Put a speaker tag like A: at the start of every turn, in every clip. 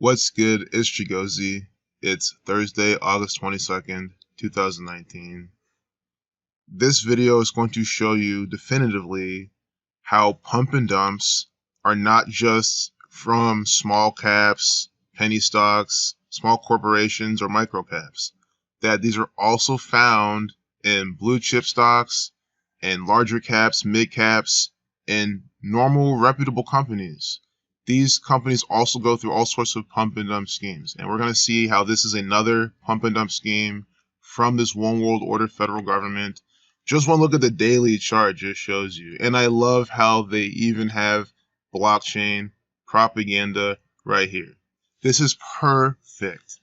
A: What's good? It's Chigozy. It's Thursday, August 22nd, 2019. This video is going to show you definitively how pump and dumps are not just from small caps, penny stocks, small corporations, or micro caps. That these are also found in blue chip stocks, and larger caps, mid caps, and normal reputable companies. These companies also go through all sorts of pump and dump schemes, and we're going to see how this is another pump and dump scheme from this one world order federal government. Just one look at the daily chart just shows you. And I love how they even have blockchain propaganda right here. This is perfect.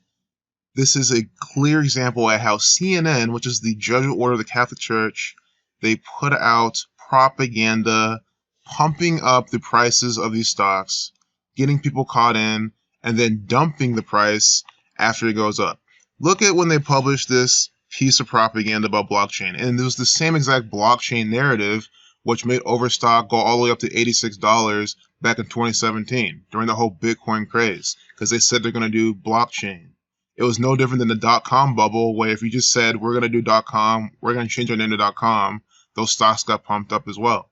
A: This is a clear example at how CNN, which is the Jesuit order of the Catholic Church, they put out propaganda pumping up the prices of these stocks, getting people caught in, and then dumping the price after it goes up. Look at when they published this piece of propaganda about blockchain, and it was the same exact blockchain narrative which made Overstock go all the way up to $86 back in 2017 during the whole Bitcoin craze, because they said they're going to do blockchain. It was no different than the .com bubble, where if you just said we're going to do .com, we're going to change our name to .com, those stocks got pumped up as well.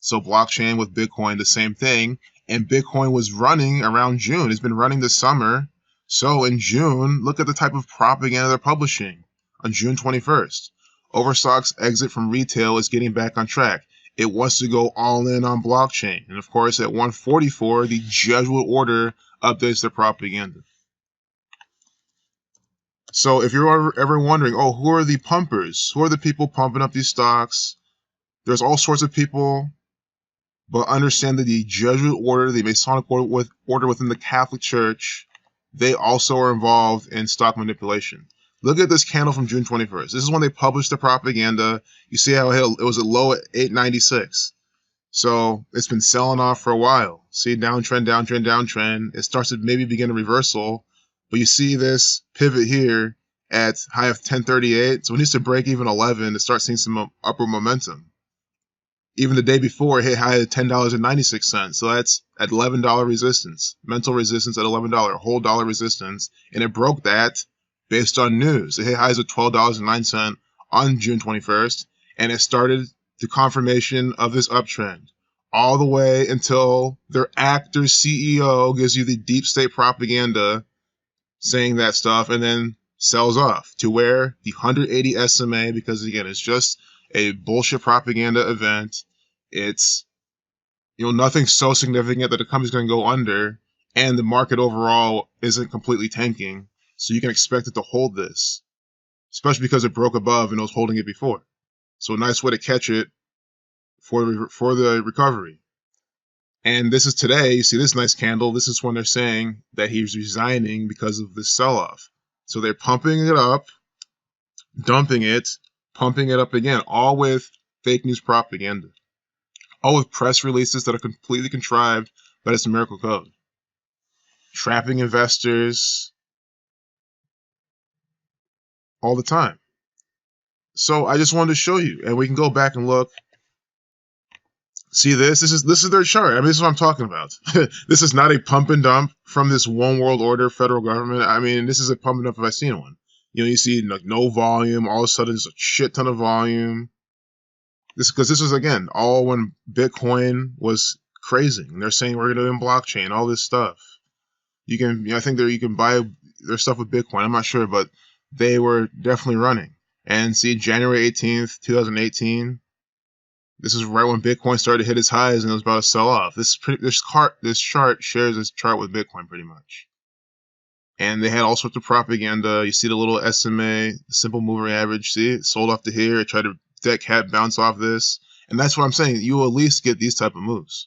A: So blockchain with Bitcoin, the same thing. And Bitcoin was running around June. It's been running this summer. So in June, look at the type of propaganda they're publishing. On June 21st, Overstock's exit from retail is getting back on track. It wants to go all in on blockchain. And of course, at 1:44, the Jesuit order updates their propaganda. So if you're ever wondering, oh, who are the pumpers? Who are the people pumping up these stocks? There's all sorts of people. But understand that the Jesuit order, the Masonic order within the Catholic Church, they also are involved in stock manipulation. Look at this candle from June 21st. This is when they published the propaganda. You see how it was a low at 896. So it's been selling off for a while. See, downtrend, downtrend, downtrend. It starts to maybe begin a reversal. But you see this pivot here at high of 1038. So it needs to break even 11 to start seeing some upward momentum. Even the day before, it hit high at $10.96. So that's at $11 resistance. Mental resistance at $11, whole dollar resistance. And it broke that based on news. It hit highs at $12.09 on June 21st. And it started the confirmation of this uptrend all the way until their actor CEO gives you the deep state propaganda saying that stuff and then sells off to where the 180 SMA, because again, it's just a bullshit propaganda event. It's, nothing so significant that the company's going to go under, and the market overall isn't completely tanking. So you can expect it to hold this, especially because it broke above and it was holding it before. So a nice way to catch it for the recovery. And this is today. You see this nice candle. This is when they're saying that he's resigning because of this sell-off. So they're pumping it up, dumping it, pumping it up again, all with fake news propaganda. All with press releases that are completely contrived by this numerical code. Trapping investors all the time. So I just wanted to show you, and we can go back and look. See this? This is their chart. I mean, this is what I'm talking about. This is not a pump and dump from this one world order federal government. I mean, this is a pump and dump if I've seen one. You see like no volume, all of a sudden there's a shit ton of volume. Because this was, again, all when Bitcoin was crazy. And they're saying we're going to do blockchain, all this stuff. You can, I think you can buy their stuff with Bitcoin. I'm not sure, but they were definitely running. And see, January 18th, 2018, this is right when Bitcoin started to hit its highs and it was about to sell off. This chart shares this chart with Bitcoin pretty much. And they had all sorts of propaganda. You see the little SMA, the simple moving average. See, it sold off to here. It tried to dead cat bounce off this. And that's what I'm saying. You will at least get these type of moves.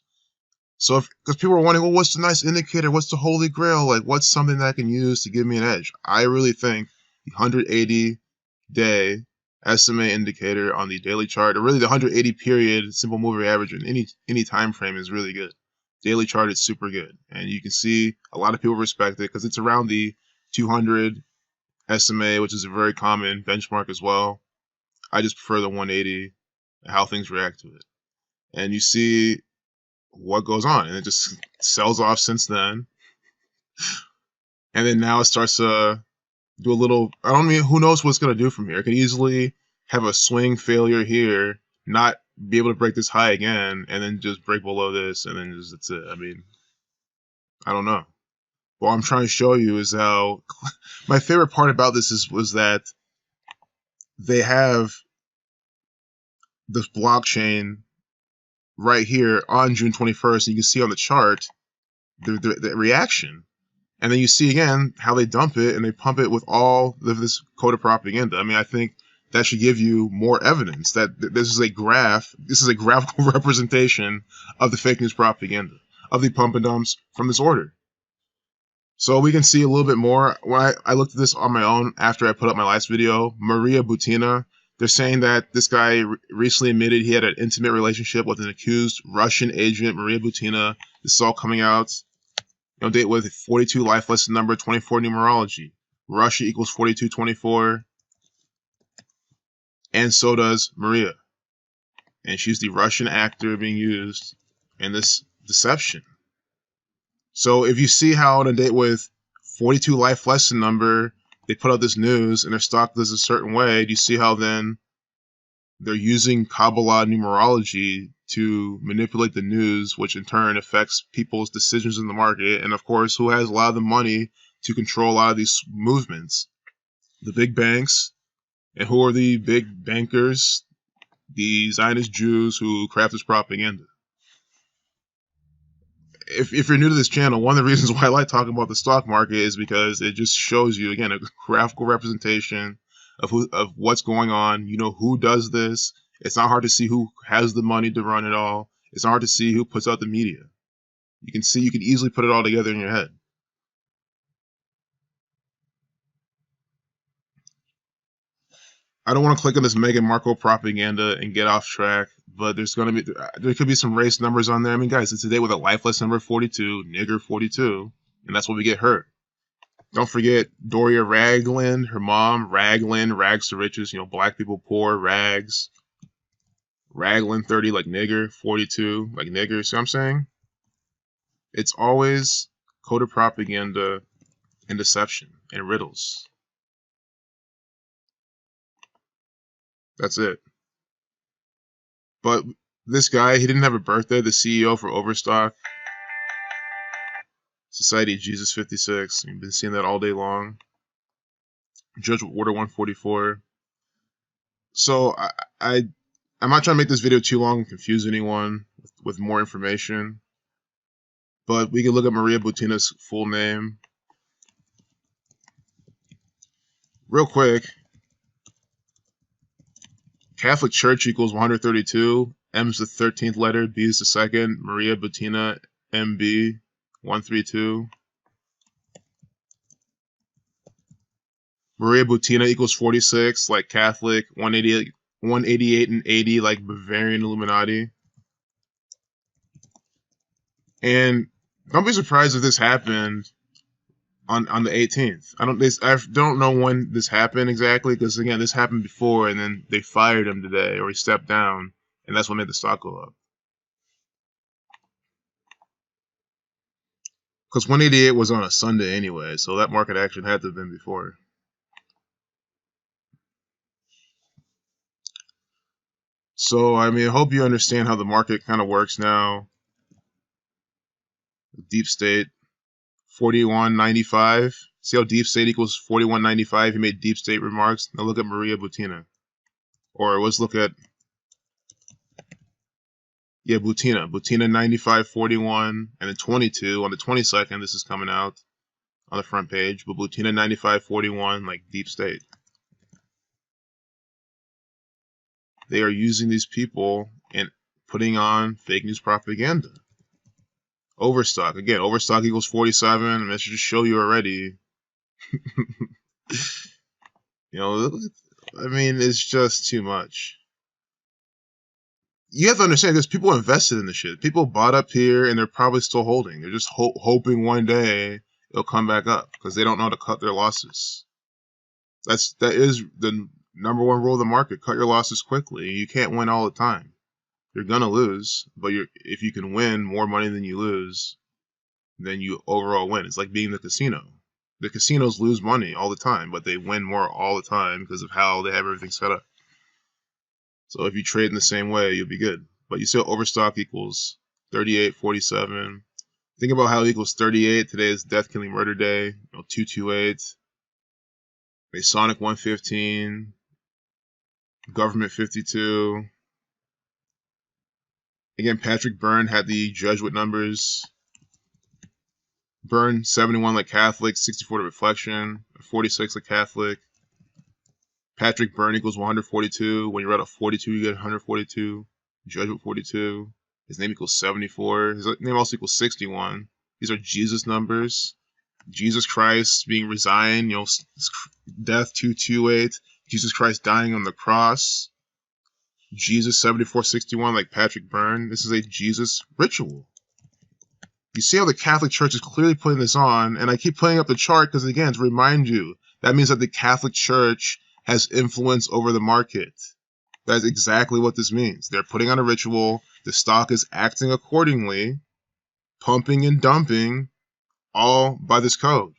A: So because people are wondering, well, what's the nice indicator? What's the holy grail? Like, what's something that I can use to give me an edge? I really think the 180-day SMA indicator on the daily chart, or really the 180 period simple moving average in any time frame is really good. Daily chart is super good. And you can see a lot of people respect it because it's around the 200 SMA, which is a very common benchmark as well. I just prefer the 180, how things react to it. And you see what goes on, and it just sells off since then. and then now it starts to do a little. I don't mean, who knows what it's gonna do from here. It could easily have a swing failure here, not be able to break this high again, and then just break below this, and then just that's it. I mean, I don't know. What I'm trying to show you is how my favorite part about this was that they have this blockchain right here on June 21st, and you can see on the chart the reaction. And then you see again how they dump it and they pump it with all of this coded propaganda. I mean, I think that should give you more evidence that this is a graph. This is a graphical representation of the fake news propaganda, of the pump and dumps from this order. So we can see a little bit more. When I looked at this on my own after I put up my last video, Maria Butina, they're saying that this guy recently admitted he had an intimate relationship with an accused Russian agent, Maria Butina. This is all coming out. Date with 42 life lesson number 24 numerology. Russia equals 4224. And so does Maria. And she's the Russian actor being used in this deception. So if you see how on a date with 42 life lesson number, they put out this news and their stock does a certain way, do you see how then they're using Kabbalah numerology to manipulate the news, which in turn affects people's decisions in the market, and of course, who has a lot of the money to control a lot of these movements? The big banks. And who are the big bankers? The Zionist Jews who craft this propaganda. If you're new to this channel, one of the reasons why I like talking about the stock market is because it just shows you, again, a graphical representation of what's going on. You know who does this. It's not hard to see who has the money to run it all. It's not hard to see who puts out the media. You can easily put it all together in your head. I don't want to click on this Meghan Markle propaganda and get off track, but there could be some race numbers on there. I mean, guys, it's a day with a life lesson number 42, nigger 42, and that's what we get hurt. Don't forget Doria Ragland, her mom, Ragland, rags to riches, black people poor, rags. Ragland 30 like nigger, 42 like nigger. See what I'm saying? It's always coded propaganda and deception and riddles. That's it. But this guy, he didn't have a birthday. The CEO for Overstock, Society of Jesus 56. You've been seeing that all day long. Judge Order 144. So I'm not trying to make this video too long and confuse anyone with more information. But we can look at Maria Butina's full name. Real quick. Catholic Church equals 132. M is the 13th letter. B is the second. Maria Butina, MB, 132. Maria Butina equals 46, like Catholic. 188 and 80, like Bavarian Illuminati. And don't be surprised if this happened on the 18th. I don't know when this happened exactly, because again, this happened before, and then they fired him today, or he stepped down, and that's what made the stock go up. Because 188 was on a Sunday anyway, so that market action had to have been before. So, I mean, I hope you understand how the market kind of works now. Deep State, 41.95. See how Deep State equals 41.95? He made Deep State remarks. Now look at Maria Butina. Or let's look at, yeah, Butina. Butina 95.41, and then 22 on the 22nd. This is coming out on the front page. But Butina 95.41, like Deep State. They are using these people and putting on fake news propaganda. Overstock. Again, Overstock equals 47. And that should just show you already. I mean, it's just too much. You have to understand, there's people invested in this shit. People bought up here, and they're probably still holding. They're just hoping one day it'll come back up, because they don't know how to cut their losses. That is the number one rule of the market. Cut your losses quickly. You can't win all the time. You're gonna lose, but if you can win more money than you lose, then you overall win. It's like being in the casino. The casinos lose money all the time, but they win more all the time because of how they have everything set up. So if you trade in the same way, you'll be good. But you still Overstock equals 38.47. Think about how it equals 38. Today is Death Killing Murder Day. 228. Masonic 115. Government 52. Again, Patrick Byrne had the Jesuit numbers. Byrne 71 like Catholic, 64 to reflection, 46 like Catholic. Patrick Byrne equals 142. When you're at a 42, you get 142. Jesuit 42. His name equals 74. His name also equals 61. These are Jesus numbers. Jesus Christ being resigned, death 228. Jesus Christ dying on the cross. Jesus 7461 like Patrick Byrne. This is a Jesus ritual. You see how the Catholic Church is clearly putting this on, and I keep putting up the chart because, again, to remind you, that means that the Catholic Church has influence over the market. That's exactly what this means. They're putting on a ritual. The stock is acting accordingly, pumping and dumping, all by this code.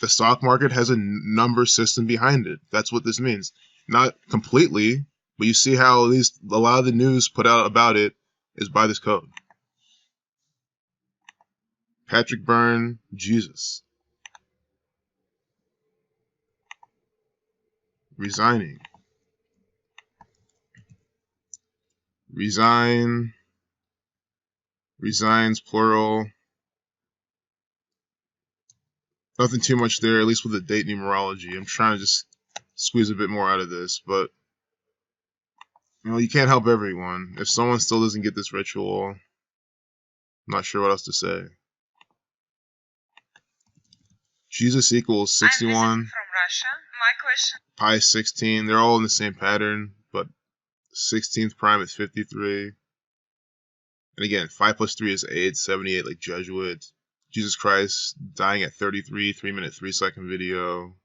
A: The stock market has a number system behind it. That's what this means. Not completely, but you see how at least a lot of the news put out about it is by this code. Patrick Byrne, Jesus. Resigning. Resign. Resigns, plural. Nothing too much there, at least with the date numerology. I'm trying to just squeeze a bit more out of this, but you can't help everyone. If someone still doesn't get this ritual, I'm not sure what else to say. Jesus equals 61.
B: I'm from Russia. My question.
A: Pi 16. They're all in the same pattern, but 16th prime is 53. And again, 5 plus 3 is 8, 78 like Jesuit. Jesus Christ dying at 33, 3-minute, 3-second video.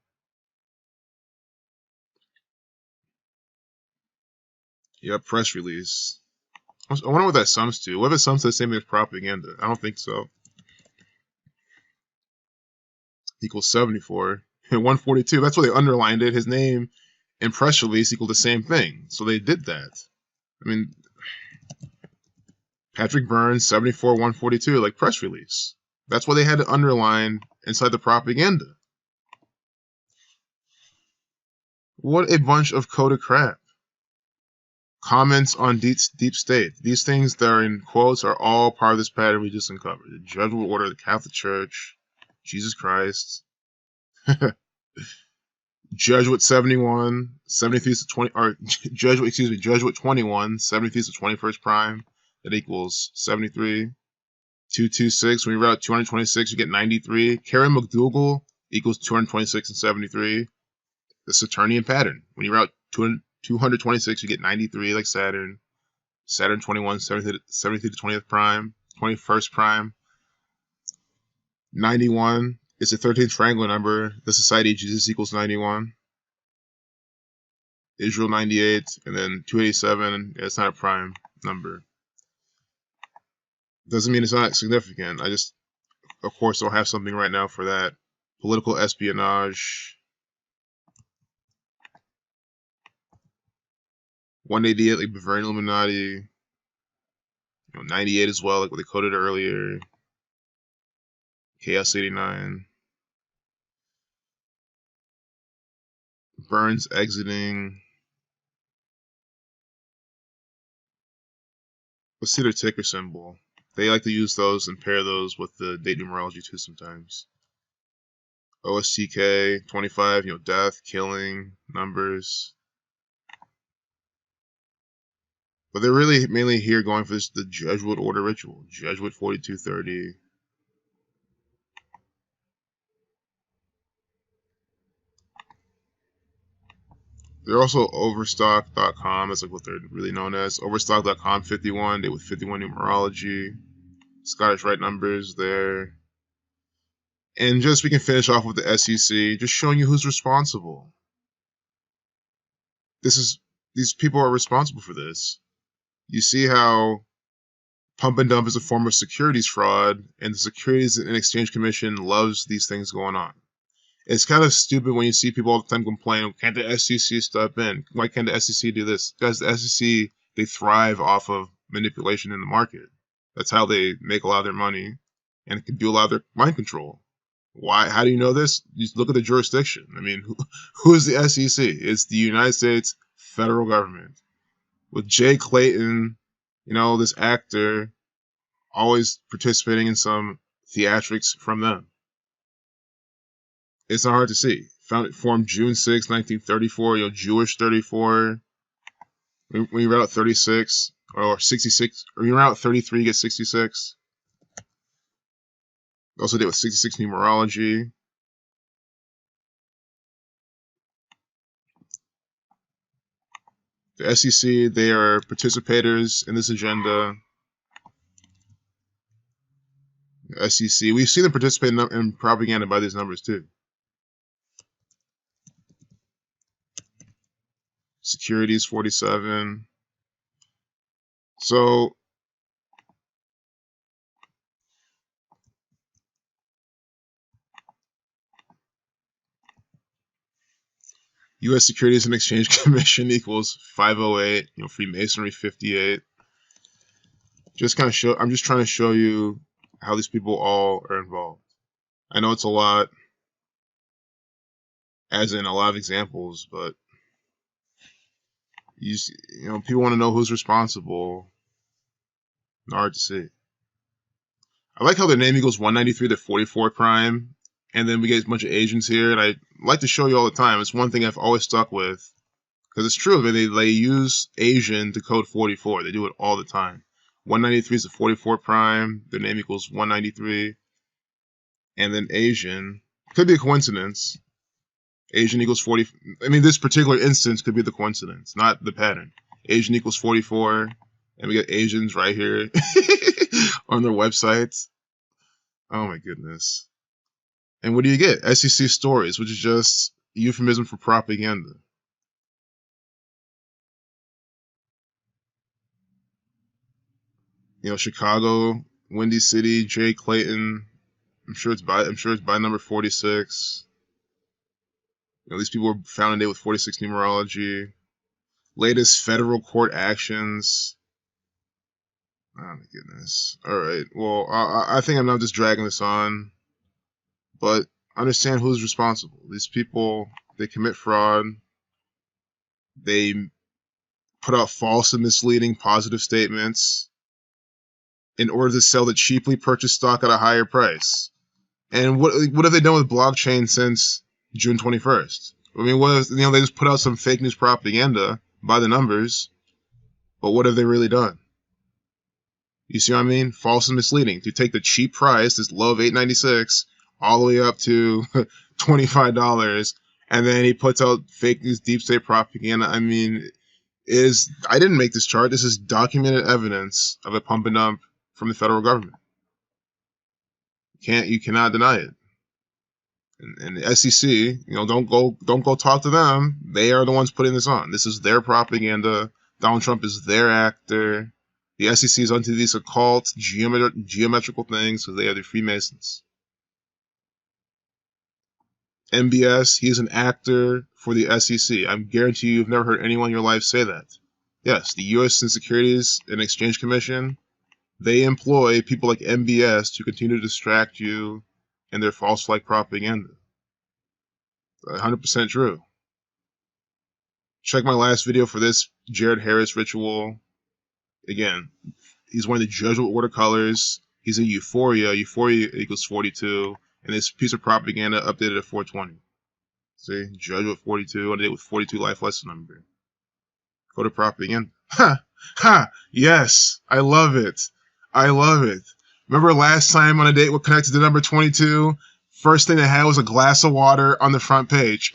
A: Yep, press release. I wonder what that sums to. What if it sums to the same thing as propaganda? I don't think so. Equals 74. And 142. That's why they underlined it. His name and press release equal the same thing. So they did that. I mean, Patrick Byrne, 74, 142, like press release. That's why they had to underline inside the propaganda. What a bunch of coded crap. Comments on deep state. These things that are in quotes are all part of this pattern we just uncovered. The Jesuit order, the Catholic Church, Jesus Christ. Jesuit 71, 73 to 20, or Jesuit 21, 73 to 21st prime. That equals 73. 226. When you route 226, you get 93. Karen McDougall equals 226 and 73. The Saturnian pattern. When you route 226, you get 93 like Saturn. Saturn 21, 73 to 20th prime, 21st prime. 91 is the 13th triangular number. The Society of Jesus equals 91. Israel 98, and then 287. It's not a prime number. Doesn't mean it's not significant. I just, of course, don't have something right now for that. Political espionage. 188, like Bavarian Illuminati. 98 as well, like what they coded earlier. Chaos 89. Burns exiting. Let's see their ticker symbol. They like to use those and pair those with the date numerology too sometimes. OSTK 25, death, killing, numbers. But they're really mainly here going for the Jesuit order ritual. Jesuit 4230. They're also Overstock.com. That's like what they're really known as. Overstock.com 51. They with 51 numerology. Scottish Rite numbers there. And just we can finish off with the SEC, just showing you who's responsible. These people are responsible for this. You see how pump and dump is a form of securities fraud, and the Securities and Exchange Commission loves these things going on. It's kind of stupid when you see people all the time complain, can't the SEC step in? Why can't the SEC do this? Because the SEC, they thrive off of manipulation in the market. That's how they make a lot of their money and can do a lot of their mind control. Why? How do you know this? You look at the jurisdiction. I mean, who is the SEC? It's the United States federal government. With Jay Clayton, this actor, always participating in some theatrics from them. It's not hard to see. Formed June 6, 1934, Jewish 34. When you read out 36 or 66, or you read out 33, you get 66. Also did with 66 Numerology. The SEC, they are participators in this agenda. The SEC, we've seen them participate in propaganda by these numbers too. Securities 47. So U.S. Securities and Exchange Commission equals 508. Freemasonry 58. I'm just trying to show you how these people all are involved. I know it's a lot, as in a lot of examples, but people want to know who's responsible. Not hard to see. I like how their name equals 193 to 44 prime, and then we get a bunch of Asians here, and I like to show you all the time. It's one thing I've always stuck with, because it's true. I mean, they use Asian to code 44. They do it all the time. 193 is a 44 prime. Their name equals 193. And then Asian. Could be a coincidence. Asian equals 40. I mean, this particular instance could be the coincidence, not the pattern. Asian equals 44. And we got Asians right here on their websites. Oh my goodness. And what do you get? SEC stories, which is just a euphemism for propaganda. Chicago, Windy City, Jay Clayton. I'm sure it's by number 46. These people were found today with 46 numerology. Latest federal court actions. Oh my goodness. All right. Well, I think I'm not just dragging this on, but understand who's responsible. These people, they commit fraud. They put out false and misleading positive statements in order to sell the cheaply purchased stock at a higher price. And what have they done with blockchain since June 21st? I mean, they just put out some fake news propaganda by the numbers, but what have they really done? You see what I mean? False and misleading. To take the cheap price, this low of $8.96, all the way up to $25, and then he puts out fake news, deep state propaganda. I mean, I didn't make this chart. This is documented evidence of a pump and dump from the federal government. You cannot deny it. And the SEC, don't go talk to them. They are the ones putting this on. This is their propaganda. Donald Trump is their actor. The SEC is onto these occult geometrical things because they are the Freemasons. MBS, he is an actor for the SEC. I guarantee you've never heard anyone in your life say that. Yes, the U.S. Securities and Exchange Commission, they employ people like MBS to continue to distract you in their false flag propaganda. 100% true. Check my last video for this Jared Harris ritual. Again, he's wearing the Jesuit order colors. He's in Euphoria. Euphoria equals 42. And this piece of propaganda updated at 420. See? Jesuit 42. I did it with 42 life lesson number. Go to propaganda. Ha! Ha! Yes! I love it. I love it. Remember last time on a date what connected to number 22? First thing they had was a glass of water on the front page.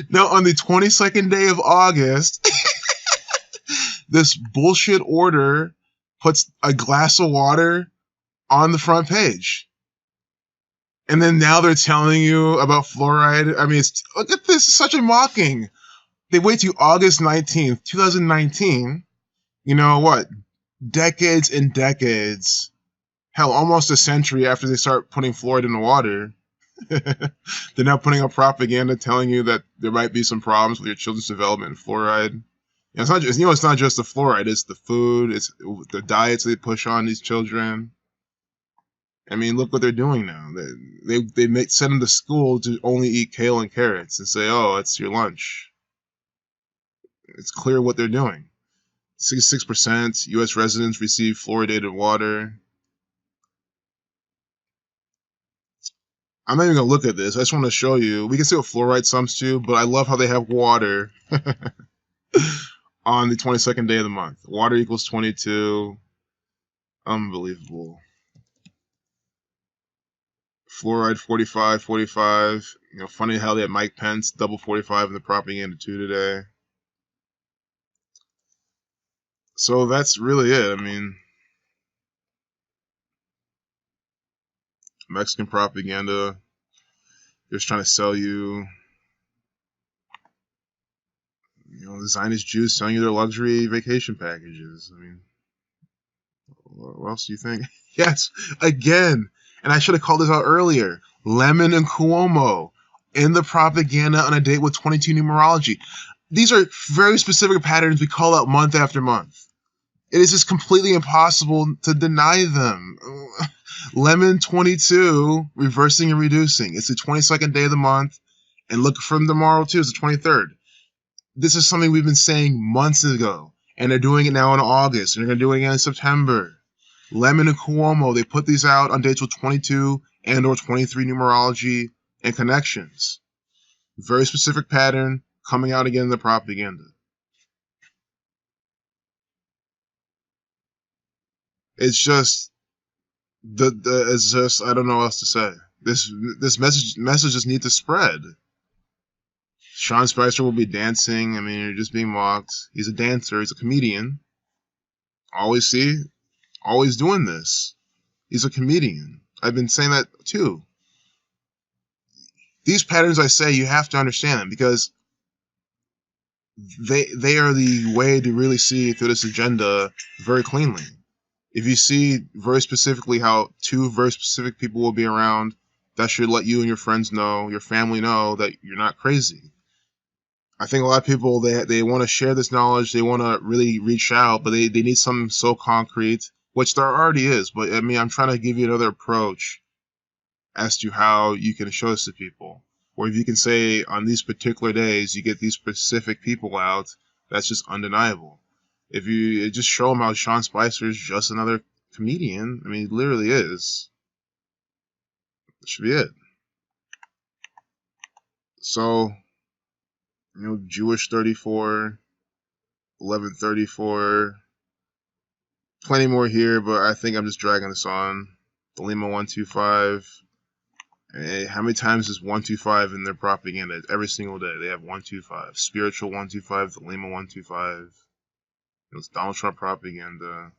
A: Now, on the 22nd day of August, this bullshit order puts a glass of water on the front page. And then now they're telling you about fluoride. I mean, look at this. It's such a mocking. They wait till August 19th, 2019. You know what? decades and decades, hell, almost a century after they start putting fluoride in the water, they're now putting up propaganda telling you that there might be some problems with your children's development in fluoride. It's not just, it's not just the fluoride, it's the food, it's the diets they push on these children. I mean, look what they're doing now. They send them to school to only eat kale and carrots and say, oh, it's your lunch. It's clear what they're doing. 66% U.S. residents receive fluoridated water. I'm not even going to look at this. I just want to show you. We can see what fluoride sums to, but I love how they have water on the 22nd day of the month. Water equals 22. Unbelievable. Fluoride 45, 45. You know, funny how they had Mike Pence double 45 in the propaganda too today. So that's really it. I mean, Mexican propaganda. They're just trying to sell you, the Zionist Jews selling you their luxury vacation packages. I mean, what else do you think? Yes, again. And I should have called this out earlier. Lemon and Cuomo in the propaganda on a date with 22 numerology. These are very specific patterns we call out month after month. It is just completely impossible to deny them. Lemon 22, reversing and reducing. It's the 22nd day of the month. And look from tomorrow too, it's the 23rd. This is something we've been saying months ago. And they're doing it now in August. And they're going to do it again in September. Lemon and Cuomo, they put these out on dates with 22 and or 23 numerology and connections. Very specific pattern coming out again in the propaganda. It's just it's just, I don't know what else to say. This message just needs to spread. Sean Spicer will be dancing. I mean, you're just being mocked. He's a dancer. He's a comedian. Always doing this. He's a comedian. I've been saying that too. These patterns, I say, you have to understand them because they are the way to really see through this agenda very cleanly. If you see very specifically how two very specific people will be around, that should let you and your friends know, your family know that you're not crazy. I think a lot of people, they want to share this knowledge, they want to really reach out, but they need something so concrete, which there already is. But I mean, I'm trying to give you another approach as to how you can show this to people. Or if you can say on these particular days you get these specific people out, that's just undeniable. If you just show them how Sean Spicer is just another comedian, I mean, he literally is. That should be it. So, Jewish 34, 1134, plenty more here, but I think I'm just dragging this on. The Lima 125. How many times is 125 in their propaganda? Every single day they have 125. Spiritual 125, the Lima 125. It's Donald Trump propaganda.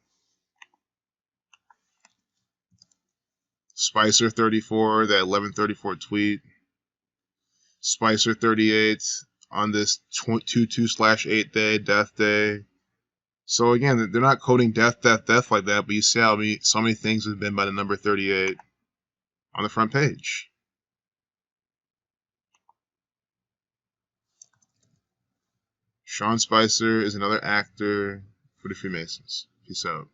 A: Spicer 34, that 1134 tweet. Spicer 38 on this 22/8 day, death day. So again, they're not coding death like that, but you see how so many things have been by the number 38 on the front page. Sean Spicer is another actor for the Freemasons. Peace out.